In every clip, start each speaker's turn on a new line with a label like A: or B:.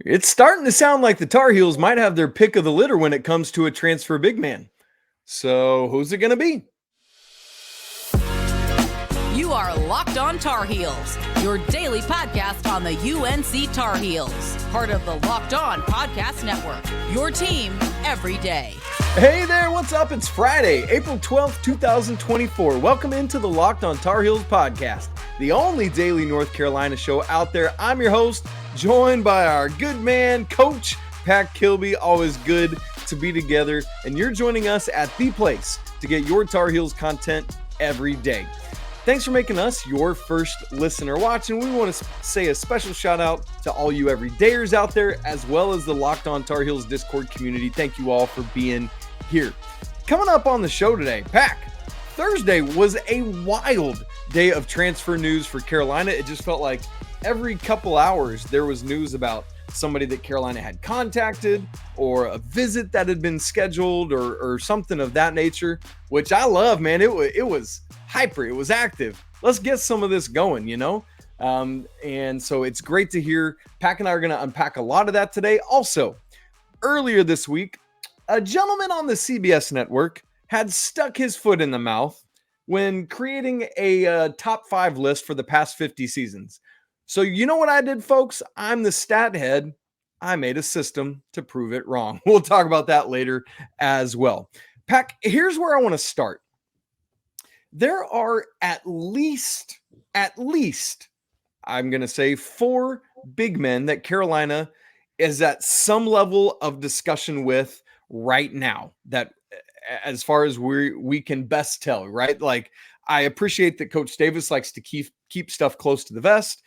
A: It's starting to sound like the Tar Heels might have their pick of the litter when it comes to a transfer big man. So, who's it going to be?
B: You are Locked On Tar Heels, your daily podcast on the UNC Tar Heels, part of the Locked On Podcast Network, your team every day.
A: Hey there, what's up? It's Friday, April 12th, 2024. Welcome into the Locked On Tar Heels podcast, the only daily North Carolina show out there. I'm your host, joined by our good man, Coach Pat Kilby. Always good to be together, and you're joining us at the place to get your Tar Heels content every day. Thanks for making us your first listener watch, and we want to say a special shout out to all you everydayers out there, as well as the Locked On Tar Heels Discord community. Thank you all for being here. Coming up on the show today, Pack. Thursday was a wild day of transfer news for Carolina. It just felt like every couple hours there was news about somebody that Carolina had contacted or a visit that had been scheduled or something of that nature, which I love, man. It was hyper. It was active. Let's get some of this going, and so it's great to hear. Pack and I are going to unpack a lot of that today. Also, earlier this week, a gentleman on the CBS network had stuck his foot in the mouth when creating a top 5 list for the past 50 seasons. So you know what I did, folks? I'm the stat head. I made a system to prove it wrong. We'll talk about that later as well. Pack, here's where I want to start. There are at least, I'm going to say 4 big men that Carolina is at some level of discussion with right now, that as far as we can best tell, right? Like, I appreciate that Coach Davis likes to keep stuff close to the vest.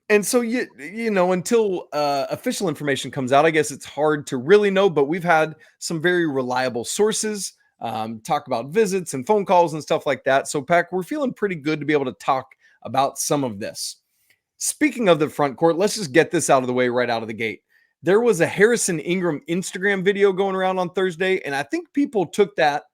A: And so, until official information comes out, I guess it's hard to really know, but we've had some very reliable sources talk about visits and phone calls and stuff like that. So, Pack, we're feeling pretty good to be able to talk about some of this. Speaking of the front court, let's just get this out of the way right out of the gate. There was a Harrison Ingram Instagram video going around on Thursday, and I think people took that,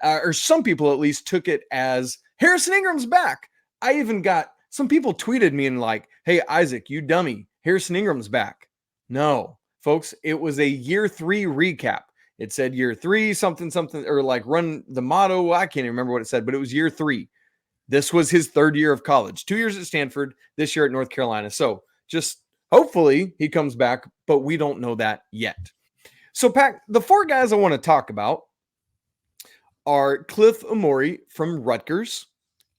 A: or some people at least took it as Harrison Ingram's back. I even got some people tweeted me and like, hey, Isaac, you dummy, Harrison Ingram's back. No, folks, it was a year 3 recap. It said year 3, something, or like run the motto. I can't even remember what it said, but it was year 3. This was his 3rd year of college, 2 years at Stanford, this year at North Carolina. So just hopefully he comes back, but we don't know that yet. So, Pack, the 4 guys I want to talk about are Cliff Omoruyi from Rutgers,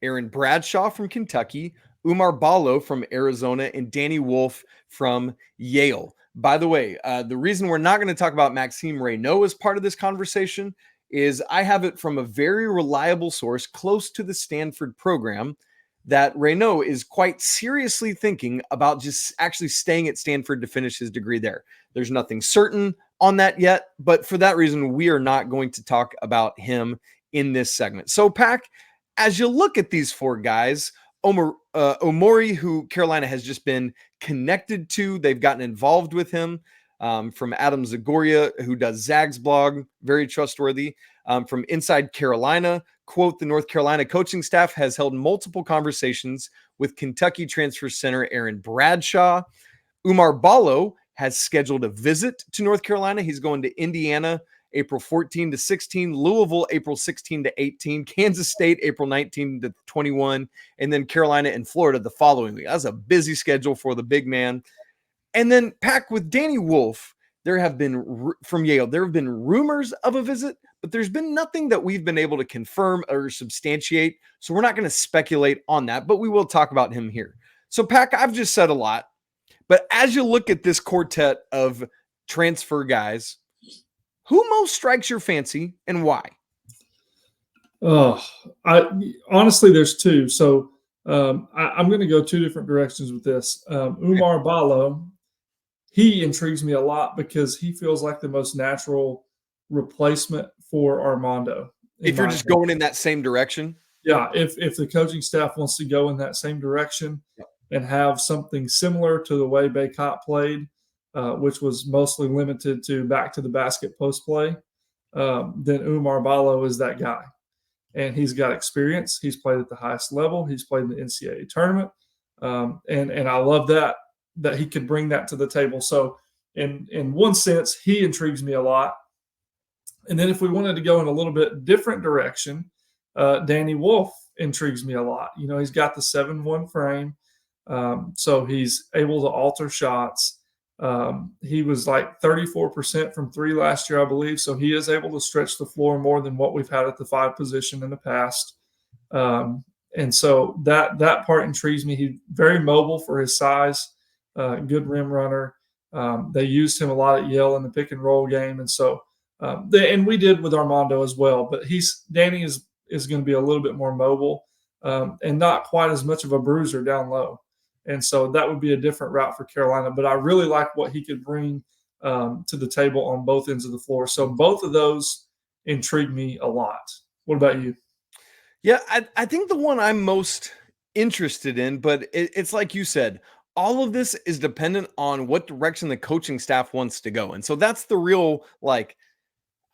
A: Aaron Bradshaw from Kentucky, Oumar Ballo from Arizona, and Danny Wolf from Yale. By the way, the reason we're not going to talk about Maxime Reynaud as part of this conversation is I have it from a very reliable source close to the Stanford program that Reynaud is quite seriously thinking about just actually staying at Stanford to finish his degree there. There's nothing certain on that yet, but for that reason, we are not going to talk about him in this segment. So, Pack, as you look at these 4 guys, Omoruyi, who Carolina has just been connected to, they've gotten involved with him, from Adam Zagoria, who does Zag's blog, very trustworthy. From Inside Carolina, quote, the North Carolina coaching staff has held multiple conversations with Kentucky transfer center Aaron Bradshaw. Oumar Ballo has scheduled a visit to North Carolina. He's going to Indiana April 14 to 16, Louisville April 16 to 18, Kansas State April 19 to 21, and then Carolina and Florida the following week. That's a busy schedule for the big man. And then, Pack, with Danny Wolf, there have been, from Yale, there have been rumors of a visit, but there's been nothing that we've been able to confirm or substantiate. So we're not going to speculate on that, but we will talk about him here. So, Pack, I've just said a lot, but as you look at this quartet of transfer guys, who most strikes your fancy and why?
C: Honestly, there's 2. So I'm going to go 2 different directions with this. Oumar Ballo, he intrigues me a lot because he feels like the most natural replacement for Armando.
A: If you're just going in that same direction?
C: Yeah, if the coaching staff wants to go in that same direction and have something similar to the way Baycott played, which was mostly limited to back to the basket post play, then Oumar Ballo is that guy. And he's got experience. He's played at the highest level. He's played in the NCAA tournament. And I love that that he could bring that to the table. So in one sense, he intrigues me a lot. And then if we wanted to go in a little bit different direction, Danny Wolf intrigues me a lot. He's got the 7'1" frame, so he's able to alter shots. He was like 34% from three last year, I believe. So he is able to stretch the floor more than what we've had at the 5 position in the past. And so that part intrigues me. He's very mobile for his size, good rim runner. They used him a lot at Yale in the pick and roll game. And so, and we did with Armando as well, but Danny is going to be a little bit more mobile, and not quite as much of a bruiser down low. And so that would be a different route for Carolina. But I really like what he could bring to the table on both ends of the floor. So both of those intrigue me a lot. What about you?
A: Yeah, I think the one I'm most interested in, but it's like you said, all of this is dependent on what direction the coaching staff wants to go. And so that's the real,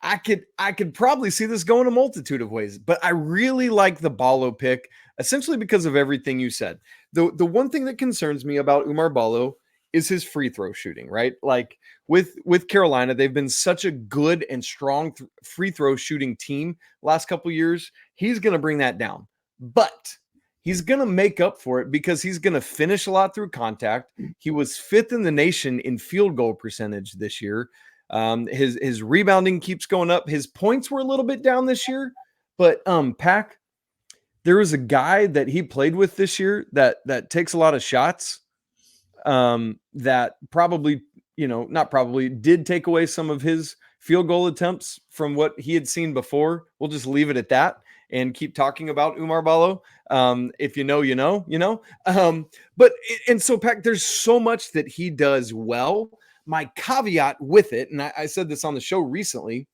A: I could probably see this going a multitude of ways, but I really like the Ballo pick, essentially because of everything you said. The one thing that concerns me about Oumar Ballo is his free throw shooting, right? Like with Carolina, they've been such a good and strong free throw shooting team last couple of years. He's going to bring that down, but he's going to make up for it because he's going to finish a lot through contact. He was 5th in the nation in field goal percentage this year. His rebounding keeps going up. His points were a little bit down this year, but Pack, there was a guy that he played with this year that takes a lot of shots, that probably, not probably, did take away some of his field goal attempts from what he had seen before. We'll just leave it at that and keep talking about Oumar Ballo. If you know, you know. And so Pack, there's so much that he does well. My caveat with it, and I said this on the show recently,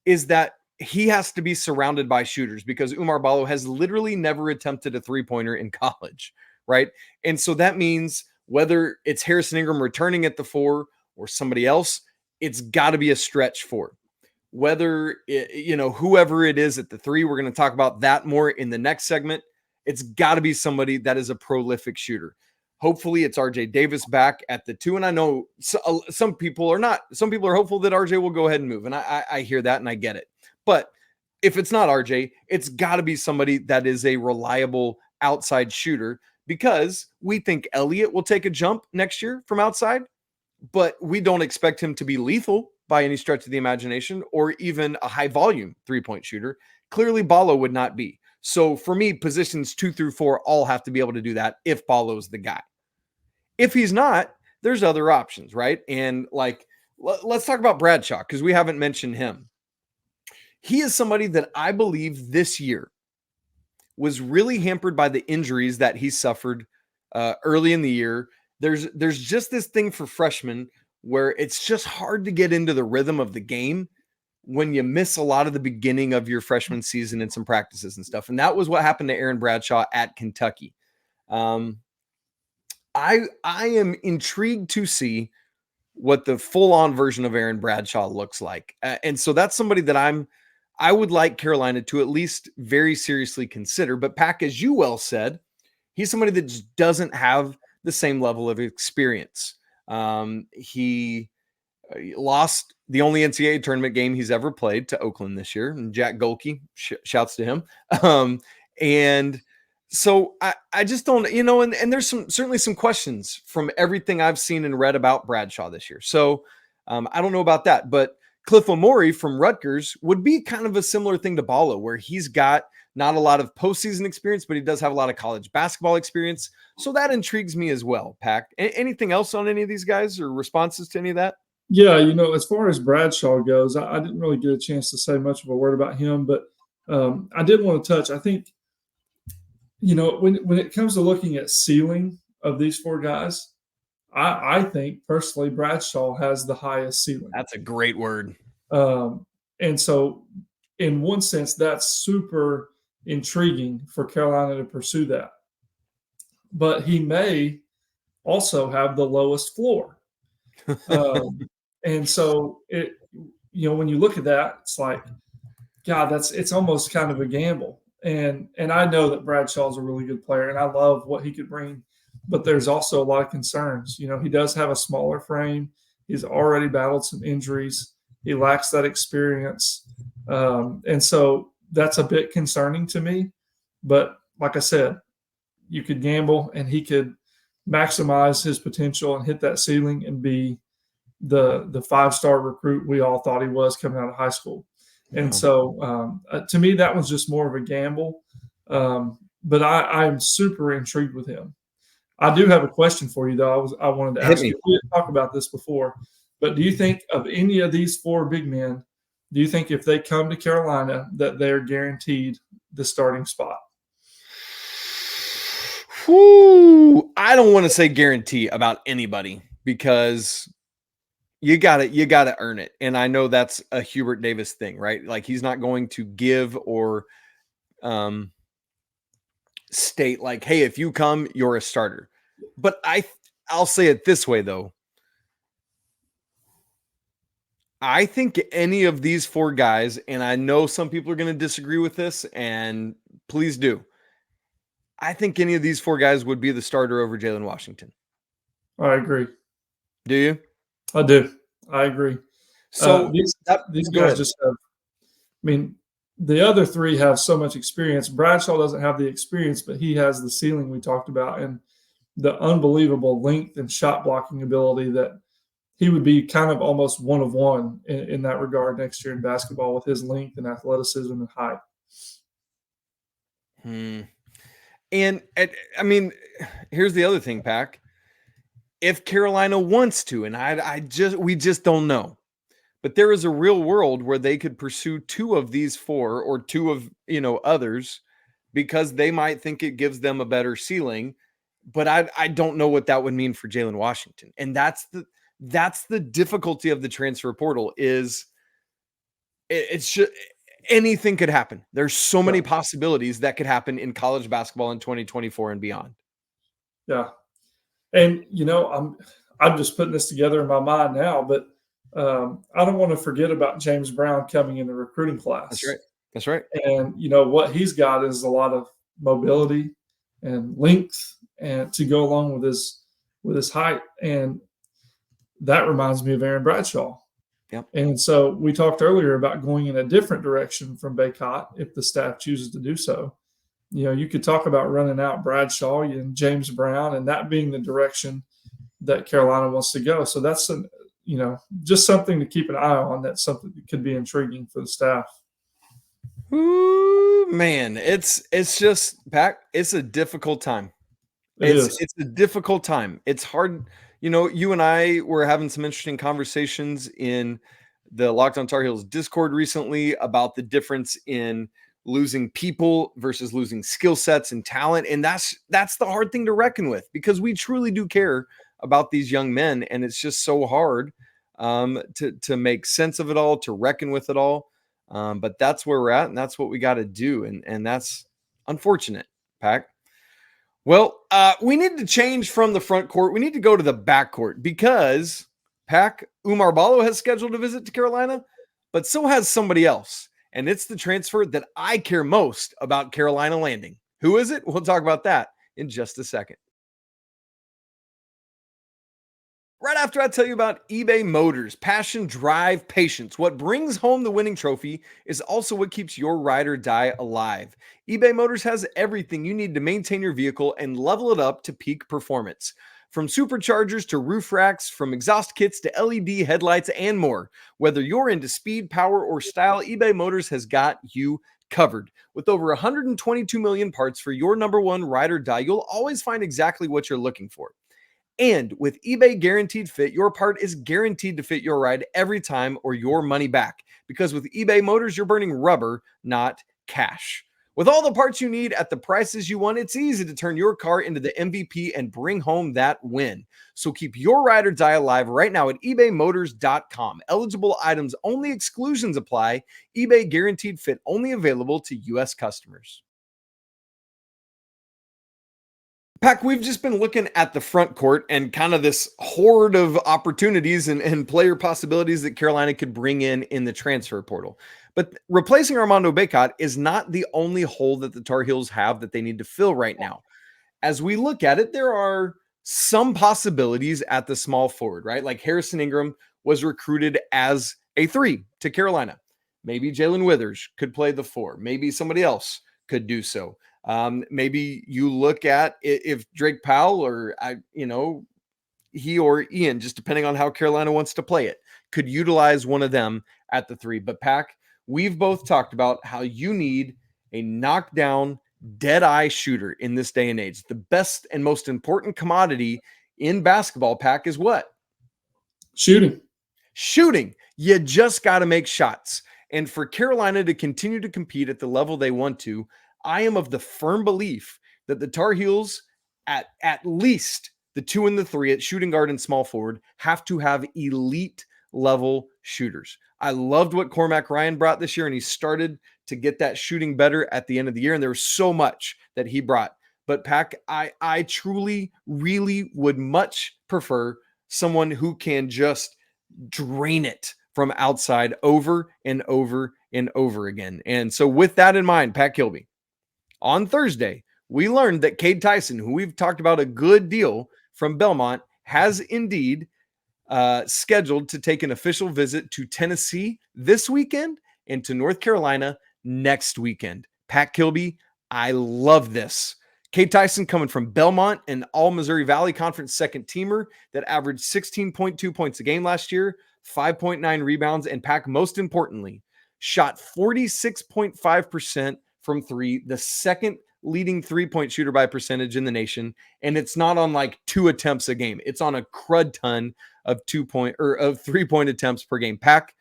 A: is that he has to be surrounded by shooters because Oumar Ballo has literally never attempted a three-pointer in college, right? And so that means whether it's Harrison Ingram returning at the 4 or somebody else, it's got to be a stretch 4. Whether, whoever it is at the 3, we're going to talk about that more in the next segment. It's got to be somebody that is a prolific shooter. Hopefully it's RJ Davis back at the 2. And I know some people are not. Some people are hopeful that RJ will go ahead and move. And I hear that and I get it. But if it's not RJ, it's got to be somebody that is a reliable outside shooter, because we think Elliot will take a jump next year from outside, but we don't expect him to be lethal by any stretch of the imagination or even a high volume 3-point shooter. Clearly Ballo would not be. So for me, positions 2 through 4 all have to be able to do that if Ballo's the guy. If he's not, there's other options, right? And let's talk about Bradshaw, because we haven't mentioned him. He is somebody that I believe this year was really hampered by the injuries that he suffered early in the year. There's just this thing for freshmen where it's just hard to get into the rhythm of the game when you miss a lot of the beginning of your freshman season and some practices and stuff. And that was what happened to Aaron Bradshaw at Kentucky. I am intrigued to see what the full-on version of Aaron Bradshaw looks like. And so that's somebody that I would like Carolina to at least very seriously consider. But Pack, as you well said, he's somebody that just doesn't have the same level of experience. He lost the only NCAA tournament game he's ever played to Oakland this year. And Jack Golke, shouts to him. And so I just don't, and there's certainly some questions from everything I've seen and read about Bradshaw this year. So I don't know about that, but Cliff Omoruyi from Rutgers would be kind of a similar thing to Ballo, where he's got not a lot of postseason experience, but he does have a lot of college basketball experience. So that intrigues me as well. Pack, anything else on any of these guys or responses to any of that?
C: Yeah, as far as Bradshaw goes, I didn't really get a chance to say much of a word about him, but I did want to touch, I think, when it comes to looking at ceiling of these 4 guys, I think personally Bradshaw has the highest ceiling.
A: That's a great word.
C: And so in one sense, that's super intriguing for Carolina to pursue that. But he may also have the lowest floor. And so when you look at that, it's like, God, it's almost kind of a gamble. And I know that Bradshaw is a really good player, and I love what he could bring but there's also a lot of concerns. You know, he does have a smaller frame. He's already battled some injuries. He lacks that experience. And so that's a bit concerning to me. But like I said, you could gamble and he could maximize his potential and hit that ceiling and be the five-star recruit we all thought he was coming out of high school. And so to me, that was just more of a gamble. But I am super intrigued with him. I do have a question for you, though. I wanted to ask you. We didn't talk about this before, but do you think of any of these four big men, do you think if they come to Carolina that they're guaranteed the starting spot?
A: I don't want to say guarantee about anybody because you got to earn it. And I know that's a Hubert Davis thing, right? Like he's not going to give or state like, hey, if you come, you're a starter. But I'll say it this way, though. I think any of these four guys, and I know some people are going to disagree with this, and please do. I think any of these four guys would be the starter over Jalen Washington.
C: I agree.
A: Do you?
C: I do. I agree.
A: So
C: these guys just have, I mean, the other three have so much experience. Bradshaw doesn't have the experience, but he has the ceiling we talked about and the unbelievable length and shot blocking ability that he would be kind of almost one of one in that regard next year in basketball with his length and athleticism and height.
A: And I mean, here's the other thing, Pac. If Carolina wants to, and we just don't know, but there is a real world where they could pursue two of these four or two of, others because they might think it gives them a better ceiling. But I don't know what that would mean for Jalen Washington. And that's the difficulty of the transfer portal is it's just anything could happen. There's so many possibilities that could happen in college basketball in 2024 and beyond.
C: Yeah. And, I'm just putting this together in my mind now, but I don't want to forget about James Brown coming in the recruiting class.
A: That's right.
C: And, what he's got is a lot of mobility and length and to go along with his height. And that reminds me of Aaron Bradshaw.
A: Yep.
C: And so we talked earlier about going in a different direction from Baycott if the staff chooses to do so. You could talk about running out Bradshaw and James Brown and that being the direction that Carolina wants to go. So that's just something to keep an eye on. That's something that could be intriguing for the staff.
A: Ooh, man, it's just Pac. It's a difficult time. It's a difficult time. It's hard. You and I were having some interesting conversations in the Locked On Tar Heels Discord recently about the difference in losing people versus losing skill sets and talent. And that's the hard thing to reckon with because we truly do care about these young men. And it's just so hard to make sense of it all, to reckon with it all. But that's where we're at, and that's what we got to do. And that's unfortunate, Pac. Well, we need to change from the front court. We need to go to the back court because Pac, Oumar Ballo has scheduled a visit to Carolina, but so has somebody else. And it's the transfer that I care most about Carolina landing. Who is it? We'll talk about that in just a second. Right after I tell you about eBay Motors, passion, drive, patience. What brings home the winning trophy is also what keeps your ride or die alive. eBay Motors has everything you need to maintain your vehicle and level it up to peak performance. From superchargers to roof racks, from exhaust kits to LED headlights and more. Whether you're into speed, power, or style, eBay Motors has got you covered. With over 122 million parts for your number one ride or die, you'll always find exactly what you're looking for. And with eBay Guaranteed Fit, your part is guaranteed to fit your ride every time or your money back. Because with eBay Motors, you're burning rubber, not cash. With all the parts you need at the prices you want, it's easy to turn your car into the MVP and bring home that win. So keep your ride or die alive right now at ebaymotors.com. Eligible items only, exclusions apply. eBay Guaranteed Fit only available to U.S. customers. Pac, we've just been looking at the front court and kind of this horde of opportunities and player possibilities that Carolina could bring in the transfer portal. But replacing Armando Bacot is not the only hole that the Tar Heels have that they need to fill right now. as we look at it, there are some possibilities at the small forward, right? Like Harrison Ingram was recruited as a 3 to Carolina. Maybe Jalen Withers could play the 4. Maybe somebody else could do so. Maybe you look at if Drake Powell or he or Ian, just depending on how Carolina wants to play it, could utilize one of them at the 3. But Pack, we've both talked about how you need a knockdown, dead-eye shooter in this day and age. The best and most important commodity in basketball, Pack, is what?
C: Shooting.
A: You just got to make shots. And for Carolina to continue to compete at the level they want to, I am of the firm belief that the Tar Heels, at least the 2 and the 3 at shooting guard and small forward, have to have elite level shooters. I loved what Cormac Ryan brought this year, and he started to get that shooting better at the end of the year. And there was so much that he brought. But Pack, I truly, really would much prefer someone who can just drain it from outside over and over and over again. And so with that in mind, Pat Kilby, on Thursday, we learned that Kade Tyson, who we've talked about a good deal from Belmont, has indeed scheduled to take an official visit to Tennessee this weekend and to North Carolina next weekend. Pat Kilby, I love this. Kade Tyson coming from Belmont, an all-Missouri Valley Conference second teamer that averaged 16.2 points a game last year, 5.9 rebounds, and Pack, most importantly, shot 46.5% from 3, the second leading three-point shooter by percentage in the nation. And it's not on like 2 attempts a game. It's on a crud ton of 3-point attempts per game. Pack,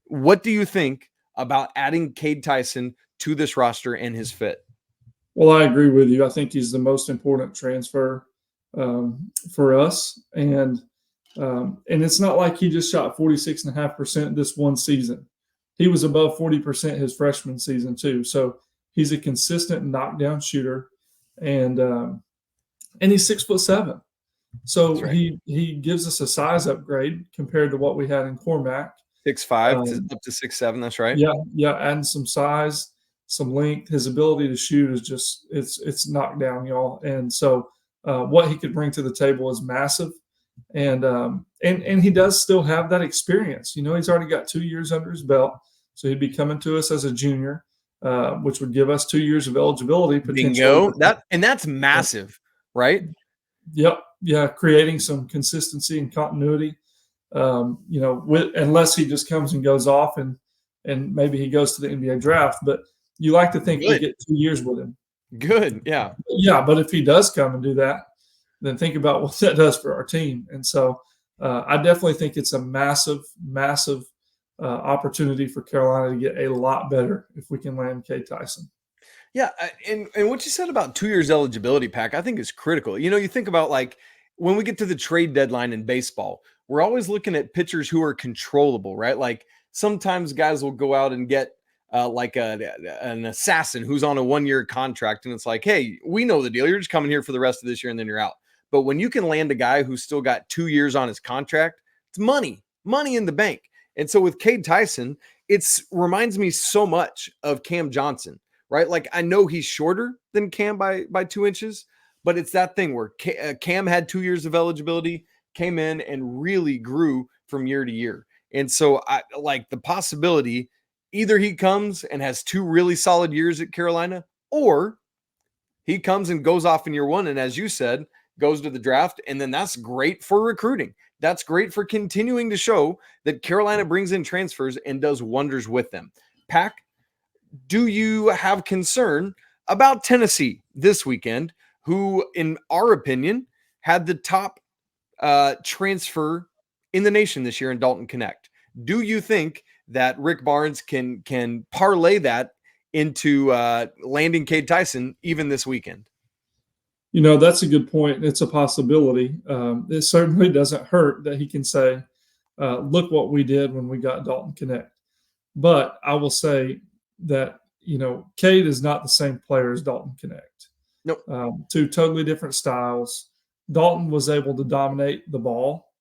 A: what do you think about adding Kade Tyson to this roster and his fit?
C: Well, I agree with you. I think he's the most important transfer for us. And it's not like he just shot 46.5% this one season. He was above 40% his freshman season too. So he's a consistent knockdown shooter, and he's 6'7". So right. he gives us a size upgrade compared to what we had in Cormac.
A: 6'5" up to 6'7". That's right.
C: Yeah, adding some size, some length. His ability to shoot is just it's knockdown, y'all. And so what he could bring to the table is massive. And he does still have that experience. You know, he's already got 2 years under his belt, so he'd be coming to us as a junior, which would give us 2 years of eligibility potentially.
A: Bingo. That's massive, right?
C: Yep. Yeah, creating some consistency and continuity. Unless he just comes and goes off and maybe he goes to the NBA draft, but you like to think we get 2 years with him.
A: Good. Yeah.
C: Yeah, but if he does come and do that, then think about what that does for our team. And so I definitely think it's a massive, massive opportunity for Carolina to get a lot better if we can land Kade Tyson.
A: Yeah, and what you said about 2 years eligibility, Pack, I think is critical. You know, you think about like when we get to the trade deadline in baseball, we're always looking at pitchers who are controllable, right? Like sometimes guys will go out and get an assassin who's on a 1-year contract, and it's like, hey, we know the deal. You're just coming here for the rest of this year, and then you're out. But when you can land a guy who's still got 2 years on his contract, it's money in the bank. And so with Kade Tyson, it reminds me so much of Cam Johnson, right? Like I know he's shorter than Cam by 2 inches, but it's that thing where Cam had 2 years of eligibility, came in and really grew from year to year. And so I like the possibility either he comes and has 2 really solid years at Carolina, or he comes and goes off in year 1. And as you said, goes to the draft. And then that's great for recruiting. That's great for continuing to show that Carolina brings in transfers and does wonders with them. Pack, do you have concern about Tennessee this weekend, who, in our opinion, had the top transfer in the nation this year in Dalton Connect? Do you think that Rick Barnes can parlay that into landing Kade Tyson even this weekend?
C: You know, that's a good point. It's a possibility. It certainly doesn't hurt that he can say, look what we did when we got Dalton Connect. But I will say that, you know, Kade is not the same player as Dalton Connect.
A: Nope.
C: 2 totally different styles. Dalton was able to dominate the ball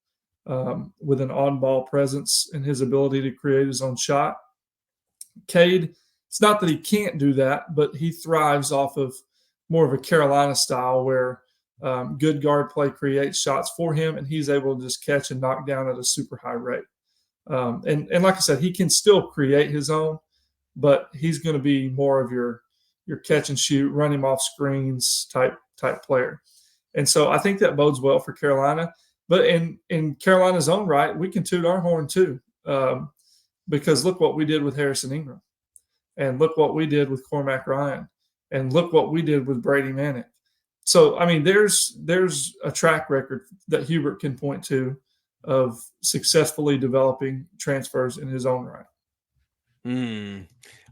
C: with an on-ball presence and his ability to create his own shot. Kade, it's not that he can't do that, but he thrives off of more of a Carolina style where Good guard play creates shots for him, and he's able to just catch and knock down at a super high rate. And like I said, he can still create his own, but he's going to be more of your catch and shoot, run him off screens type player. And so I think that bodes well for Carolina. But in Carolina's own right, we can toot our horn too, because look what we did with Harrison Ingram, and look what we did with Cormac Ryan, and look what we did with Brady Manick. So, I mean, there's a track record that Hubert can point to of successfully developing transfers in his own right.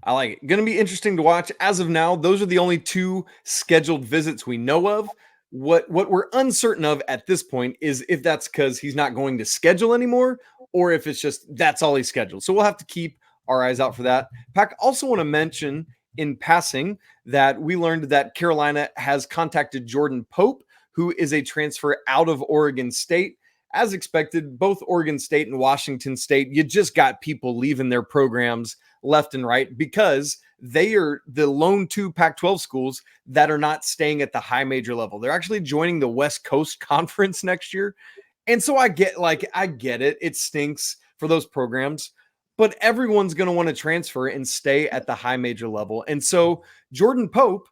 A: I like it. Going to be interesting to watch. As of now, those are the only 2 scheduled visits we know of. What we're uncertain of at this point is if that's because he's not going to schedule anymore, or if it's just that's all he's scheduled. So we'll have to keep our eyes out for that. Pack, also want to mention in passing that we learned that Carolina has contacted Jordan Pope, who is a transfer out of Oregon State. As expected, both Oregon State and Washington State, you just got people leaving their programs left and right because they are the lone 2 Pac-12 schools that are not staying at the high major level. They're actually joining the West Coast Conference next year. And so I get it. It stinks for those programs, but everyone's going to want to transfer and stay at the high major level. And so Jordan Pope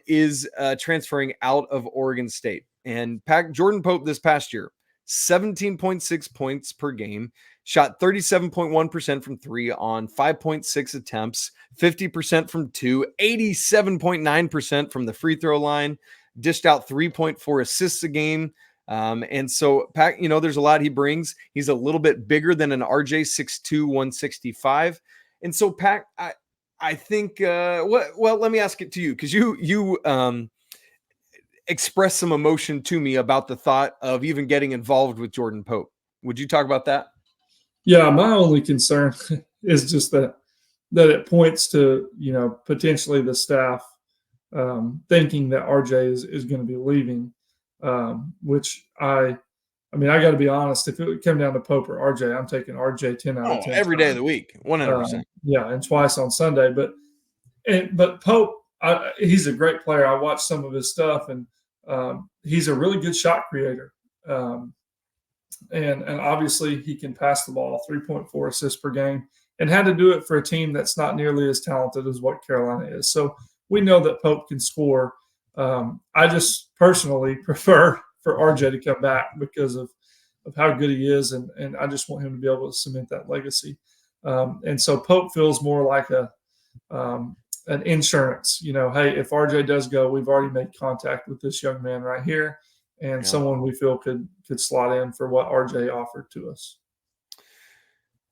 A: is transferring out of Oregon State. And Jordan Pope this past year, 17.6 points per game, shot 37.1% from 3 on 5.6 attempts, 50% from 2, 87.9% from the free throw line, dished out 3.4 assists a game. And so Pack, there's a lot he brings. He's a little bit bigger than an RJ, 6'2", 165. And so Pack, I think, well, let me ask it to you, because you expressed some emotion to me about the thought of even getting involved with Jordan Pope. Would you talk about that?
C: Yeah, my only concern is just that it points to, potentially the staff thinking that RJ is going to be leaving, which I got to be honest. If it would come down to Pope or RJ, I'm taking RJ 10 out of 10
A: every day of the week, 100%.
C: Yeah, and twice on Sunday. But Pope, he's a great player. I watched some of his stuff, and he's a really good shot creator. And obviously he can pass the ball, 3.4 assists per game, and had to do it for a team that's not nearly as talented as what Carolina is. So we know that Pope can score. I just personally prefer for RJ to come back because of how good he is, and I just want him to be able to cement that legacy. And so Pope feels more like an insurance. Hey, if RJ does go, we've already made contact with this young man right here, and someone we feel could slot in for what RJ offered to us.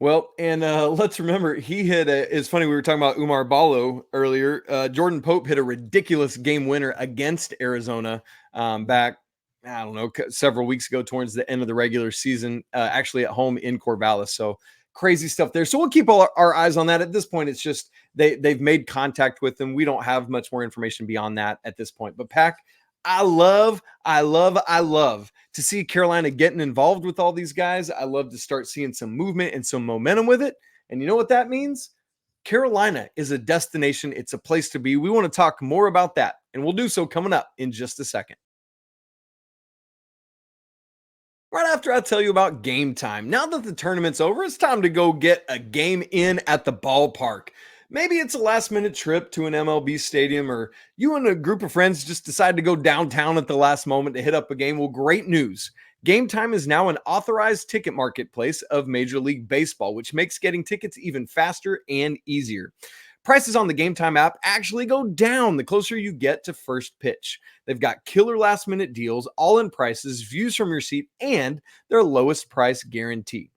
A: Well, and let's remember, he hit it's funny, we were talking about Oumar Ballo earlier. Jordan Pope hit a ridiculous game winner against Arizona back, I don't know, several weeks ago towards the end of the regular season, actually at home in Corvallis. So crazy stuff there. So we'll keep all our eyes on that. At this point, it's just they've made contact with them. We don't have much more information beyond that at this point. But Pack, I love to see Carolina getting involved with all these guys. I love to start seeing some movement and some momentum with it. And you know what that means? Carolina is a destination. It's a place to be. We want to talk more about that, and we'll do so coming up in just a second. Right after I tell you about Game Time. Now that the tournament's over, it's time to go get a game in at the ballpark. Maybe it's a last-minute trip to an MLB stadium, or you and a group of friends just decide to go downtown at the last moment to hit up a game. Well, great news. Game Time is now an authorized ticket marketplace of Major League Baseball, which makes getting tickets even faster and easier. Prices on the Game Time app actually go down the closer you get to first pitch. They've got killer last-minute deals, all-in prices, views from your seat, and their lowest price guarantee.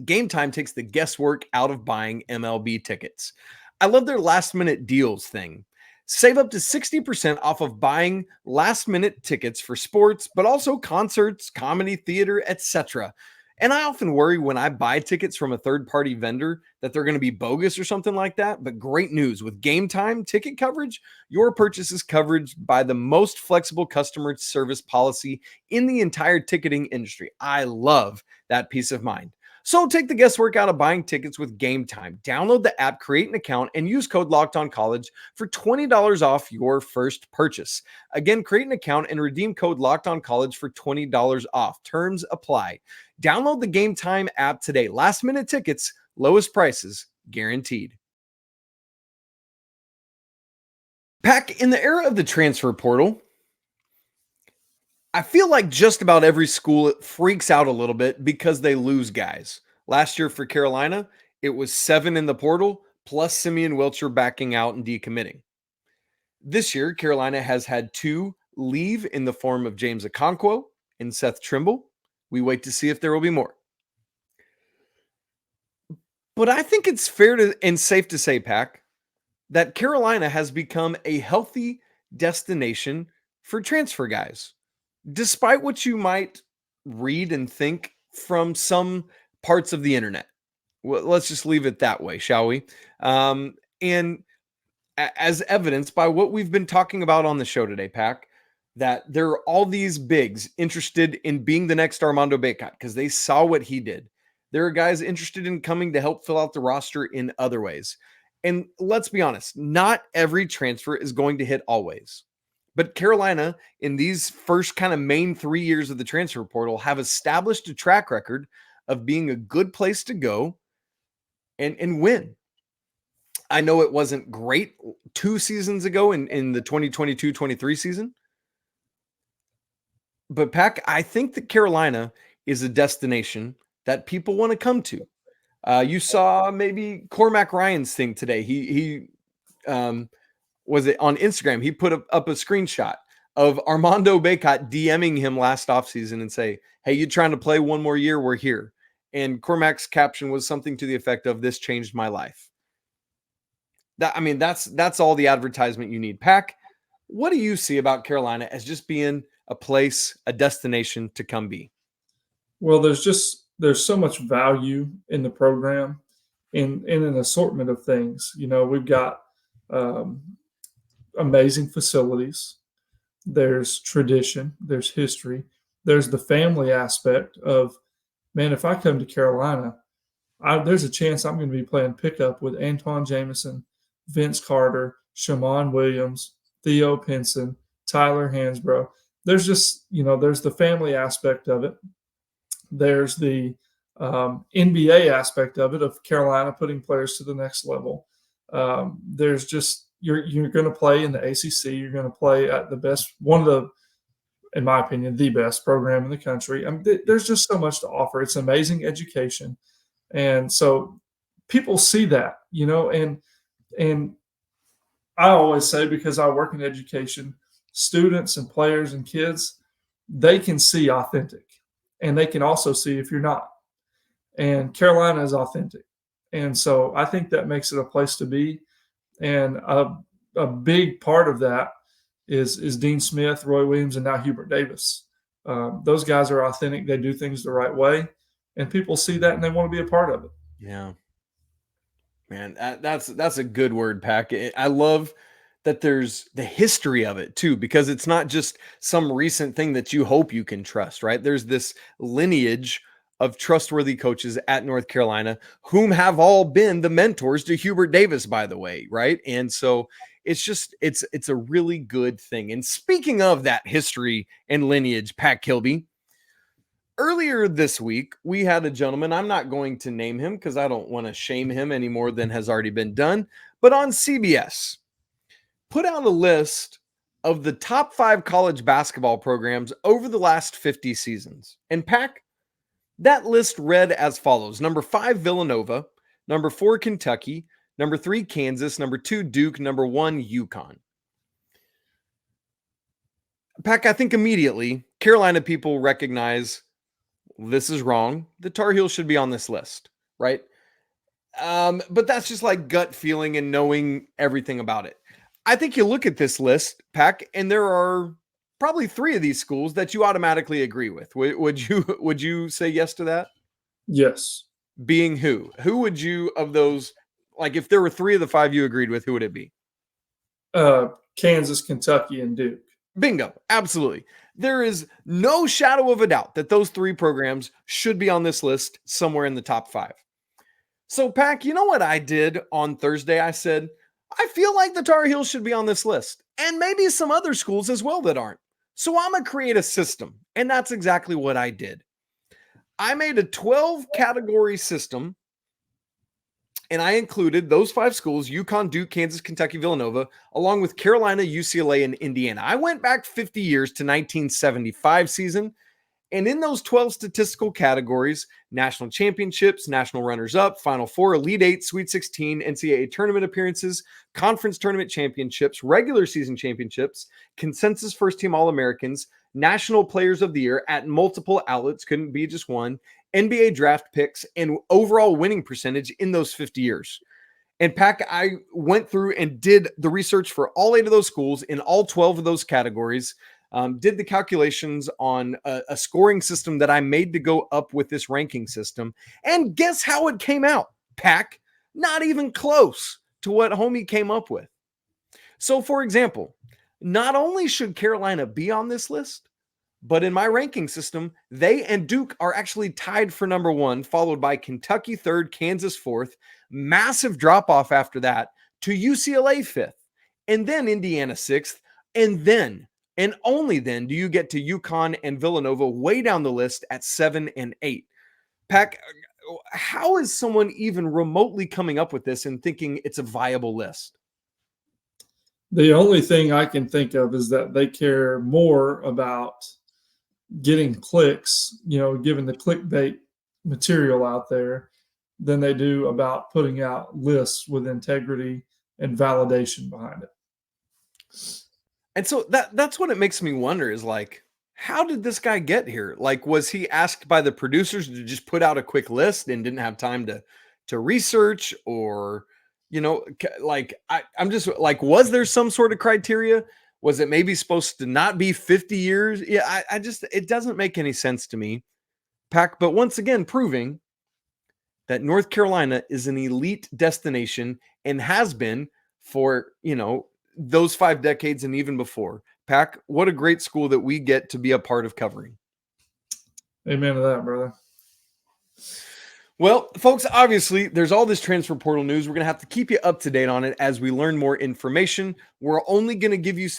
A: Game Time takes the guesswork out of buying MLB tickets. I love their last-minute deals thing. Save up to 60% off of buying last-minute tickets for sports, but also concerts, comedy, theater, etc. And I often worry when I buy tickets from a third-party vendor that they're going to be bogus or something like that. But great news. With Game Time ticket coverage, your purchase is covered by the most flexible customer service policy in the entire ticketing industry. I love that peace of mind. So take the guesswork out of buying tickets with Game Time. Download the app, create an account, and use code LOCKEDONCollege for $20 off your first purchase. Again, create an account and redeem code LOCKEDONCollege for $20 off. Terms apply. Download the Game Time app today. Last minute tickets, lowest prices guaranteed. Pack, in the era of the transfer portal, I feel like just about every school freaks out a little bit because they lose guys. Last year for Carolina, it was 7 in the portal, plus Simeon Wilcher backing out and decommitting. This year, Carolina has had 2 leave in the form of James Okonkwo and Seth Trimble. We wait to see if there will be more. But I think it's fair to and safe to say, Pack, that Carolina has become a healthy destination for transfer guys. Despite what you might read and think from some parts of the internet. Well, let's just leave it that way, shall we? And as evidenced by what we've been talking about on the show today, Pack, that there are all these bigs interested in being the next Armando Bacot because they saw what he did. There are guys interested in coming to help fill out the roster in other ways. And let's be honest, not every transfer is going to hit always. But Carolina, in these first kind of main 3 years of the transfer portal, have established a track record of being a good place to go and win. I know it wasn't great 2 seasons ago in the 2022-23 season. But, Pack, I think that Carolina is a destination that people want to come to. You saw maybe Cormac Ryan's thing today. He was it on Instagram? He put up a screenshot of Armando Bacot DMing him last offseason and say, hey, you trying to play one more year? We're here. And Cormac's caption was something to the effect of, this changed my life. That's all the advertisement you need. Pack, what do you see about Carolina as just being a place, a destination to come be?
C: Well, there's so much value in the program in an assortment of things. You know, we've got amazing facilities. There's tradition. There's history. There's the family aspect of, man, if I come to Carolina, there's a chance I'm going to be playing pickup with Antoine Jamison, Vince Carter, Shammond Williams, Theo Pinson, Tyler Hansbrough. There's just, there's the family aspect of it. There's the NBA aspect of it, of Carolina putting players to the next level. There's just, you're going to play in the ACC. You're going to play at the best, one of the, in my opinion, the best program in the country. There's just so much to offer. It's amazing education. And so people see that, and I always say, because I work in education, students and players and kids, they can see authentic, and they can also see if you're not. And Carolina is authentic. And so I think that makes it a place to be. And a big part of that is Dean Smith, Roy Williams, and now Hubert Davis. Those guys are authentic. They do things the right way, and people see that and they want to be a part of it.
A: Yeah, man, that's a good word, Pack. I love that there's the history of it too, because it's not just some recent thing that you hope you can trust, right? There's this lineage of trustworthy coaches at North Carolina, whom have all been the mentors to Hubert Davis, by the way, right? And so it's a really good thing. And speaking of that history and lineage, Pat Kilby, earlier this week, we had a gentleman, I'm not going to name him because I don't want to shame him any more than has already been done, but on CBS, put out a list of the top 5 college basketball programs over the last 50 seasons. And Pack, that list read as follows. Number 5, Villanova. Number 4, Kentucky. Number 3, Kansas. Number 2, Duke. Number 1, UConn. Pack, I think immediately Carolina people recognize this is wrong. The Tar Heels should be on this list, right? But that's just like gut feeling and knowing everything about it. I think you look at this list, Pack, and there are probably 3 of these schools that you automatically agree with. Would you say yes to that?
C: Yes.
A: Being who? Who would you, of those, like if there were 3 of the 5 you agreed with, who would it be?
C: Kansas, Kentucky, and Duke.
A: Bingo. Absolutely. There is no shadow of a doubt that those three programs should be on this list somewhere in the top 5. So, Pack, you know what I did on Thursday? I said, I feel like the Tar Heels should be on this list, and maybe some other schools as well that aren't. So I'm going to create a system, and that's exactly what I did. I made a 12-category system, and I included those 5 schools: UConn, Duke, Kansas, Kentucky, Villanova, along with Carolina, UCLA, and Indiana. I went back 50 years to 1975 season, and in those 12 statistical categories: national championships, national runners-up, Final Four, Elite Eight, Sweet 16, NCAA tournament appearances, conference tournament championships, regular season championships, consensus first-team All-Americans, national players of the year at multiple outlets, couldn't be just one, NBA draft picks, and overall winning percentage in those 50 years. And Pack, I went through and did the research for all 8 of those schools in all 12 of those categories. Did the calculations on a scoring system that I made to go up with this ranking system. And guess how it came out, Pack? Not even close to what homie came up with. So, for example, not only should Carolina be on this list, but in my ranking system, they and Duke are actually tied for number 1, followed by Kentucky 3rd, Kansas 4th, massive drop-off after that to UCLA 5th, and then Indiana 6th, and then and only then do you get to UConn and Villanova way down the list at 7 and 8. Pack, how is someone even remotely coming up with this and thinking it's a viable list?
C: The only thing I can think of is that they care more about getting clicks, given the clickbait material out there, than they do about putting out lists with integrity and validation behind it.
A: And so that's what it makes me wonder is, like, how did this guy get here? Like, was he asked by the producers to just put out a quick list and didn't have time to research? Or, I'm just like, was there some sort of criteria? Was it maybe supposed to not be 50 years? Yeah, it doesn't make any sense to me, Pack. But once again, proving that North Carolina is an elite destination and has been for, those 5 decades and even before. Pack, what a great school that we get to be a part of covering.
C: Amen to that, brother.
A: Well, folks, obviously there's all this transfer portal news. We're going to have to keep you up to date on it as we learn more information. We're only going to give you,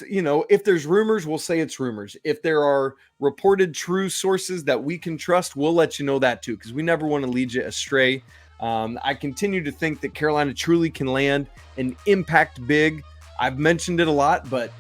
A: if there's rumors, we'll say it's rumors. If there are reported true sources that we can trust, we'll let you know that too, because we never want to lead you astray. I continue to think that Carolina truly can land and impact big. I've mentioned it a lot, but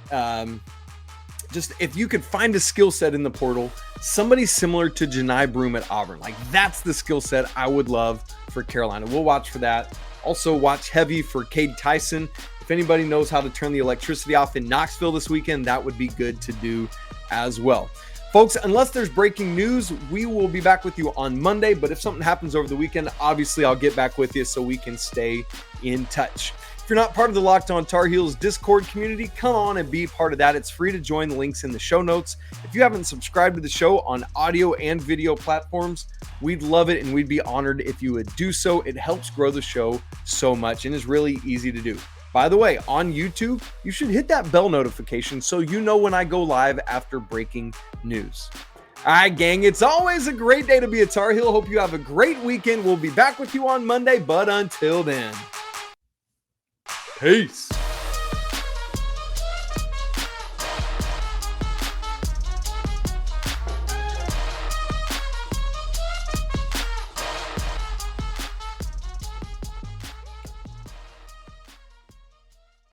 A: just if you could find a skill set in the portal, somebody similar to Janai Broome at Auburn, like that's the skill set I would love for Carolina. We'll watch for that. Also watch heavy for Kade Tyson. If anybody knows how to turn the electricity off in Knoxville this weekend, that would be good to do as well. Folks, unless there's breaking news, we will be back with you on Monday. But if something happens over the weekend, obviously I'll get back with you so we can stay in touch. If you're not part of the Locked On Tar Heels Discord community, come on and be part of that. It's free to join. The link's in the show notes. If you haven't subscribed to the show on audio and video platforms, we'd love it and we'd be honored if you would do so. It helps grow the show so much and is really easy to do. By the way, on YouTube, you should hit that bell notification so you know when I go live after breaking news. All right, gang, it's always a great day to be a Tar Heel. Hope you have a great weekend. We'll be back with you on Monday, but until then, peace.